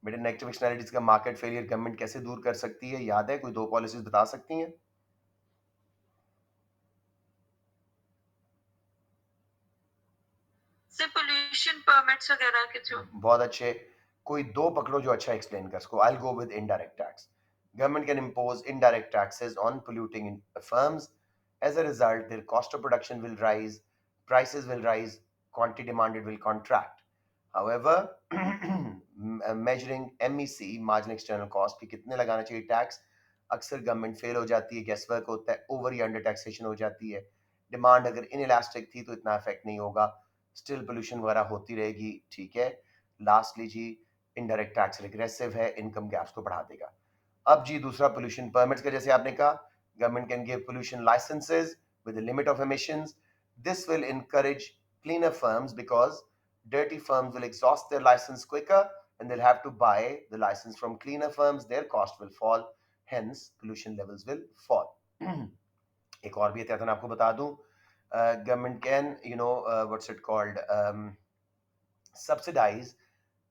बेटे नेगेटिव एक्सटर्नैलिटीज का मार्केट फेलियर गवर्नमेंट कैसे दूर कर सकती है, याद है? कोई दो पॉलिसीज बता सकती हैं? सर पोल्यूशन परमिट्स वगैरह के थ्रू। बहुत अच्छे, कोई दो पकड़ो जो अच्छा एक्सप्लेन कर सको। I go with indirect tax. Government can impose indirect taxes on polluting firms, as a result their cost of production will rise, prices will rise, quantity demanded will contract। However, मेजरिंग MEC marginal external cost कि कितने लगाना चाहिए tax, अक्सर government fail हो जाती है, गेसवर्क होता है, ओवर या अंडर टैक्सेशन हो जाती है। डिमांड अगर इनइलास्टिक थी तो इतना इफेक्ट नहीं होगा, स्टिल पोल्यूशन वगैरह होती रहेगी, ठीक है। लास्टली जी, इनडायरेक्ट टैक्स रिग्रेसिव है, इनकम गैप्स को बढ़ा देगा। अब जी दूसरा पोल्यूशन परमिट्स का, जैसे आपने कहा government can give pollution licences with a limit of emissions. This will encourage cleaner firms because dirty firms will exhaust their license quicker and they'll have to buy the license from cleaner firms. Their cost will fall, hence pollution levels will fall. एक और भी एहतियातन आपको बता दूं, government can what's it called subsidise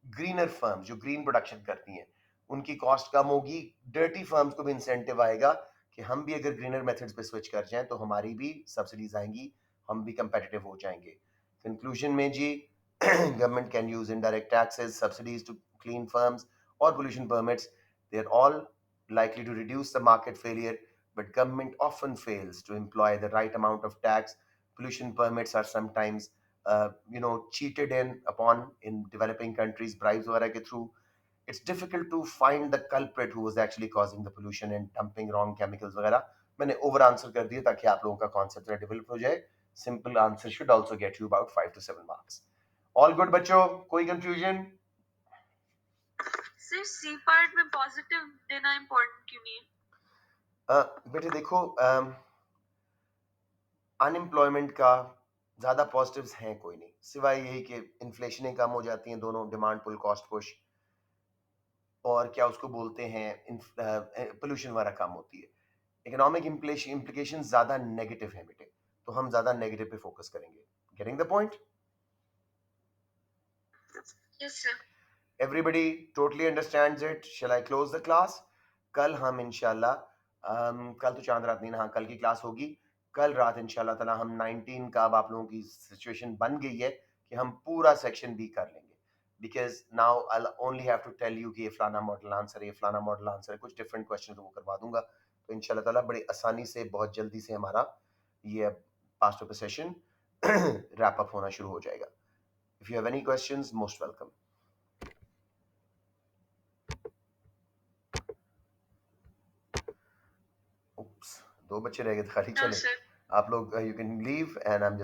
greener firms जो green production करती हैं, उनकी कॉस्ट कम होगी, डर्टी फर्म्स को भी इंसेंटिव आएगा कि हम भी अगर ग्रीनर मेथड्स पे स्विच कर जाएं तो हमारी भी सब्सिडीज आएंगी, हम भी कंपेटिटिव हो जाएंगे। कंक्लूजन में जी, government can use indirect taxes, subsidies to clean firms और pollution permits, they are all likely to reduce the market failure, but government often fails to employ the right amount of tax. Pollution permits are sometimes cheated in upon in developing countries, bribes वगैरह के through. It's difficult to find the culprit who was actually causing the pollution and dumping wrong chemicals वगैरह। मैंने over answer कर दिया ताकि आप लोगों का कॉन्सेप्ट डेवलप हो जाए। Simple answer should also get you about 5 to 7 marks. All good बच्चों, कोई कंफ्यूजन? सिर्फ सी पार्ट में पॉजिटिव देना इम्पोर्टेंट क्यों नहीं है? बेटे देखो, अनएम्प्लॉयमेंट का ज़्यादा पॉजिटिव्स हैं कोई नहीं, सिवाय यही कि इन्फ्लेशन कम हो जाती हैं, दोनों डिमांड पुल कॉस्ट पुश, और क्या उसको बोलते हैं पोल्यूशन वगैरह कम होती है। इकोनॉमिक इम्प्लीकेशन ज़्यादा नेगेटिव है बेटे, तो हम ज़्यादा नेगेटिव पे फोकस करेंगे। Getting the point? Yes sir. Everybody totally understands it. Shall I close the class? कल हम इंशाल्लाह कल तो चांद रात नहीं ना, हाँ कल की क्लास होगी। कल रात इंशाल्लाह ताला हम 19 का, अब आप लोगों की सिचुएशन बन गई है कि हम पूरा सेक्शन भी कर लेंगे, because now I only have to tell you कि ये फलाना मॉडल आंसर है, ये फलाना मॉडल आंसर है, कुछ डिफरेंट क्वेश्चन वो करवा दूंगा। तो इंशाल्लाह ताला बड़ी आसानी से, बहुत जल्दी से हमारा ये past paper session wrap up होना शुरू हो जाएगा। If you have any questions, most welcome. Oops, दो बच्चे रह गए थे खाली, नो चले सर। आप लोग, you can leave and I am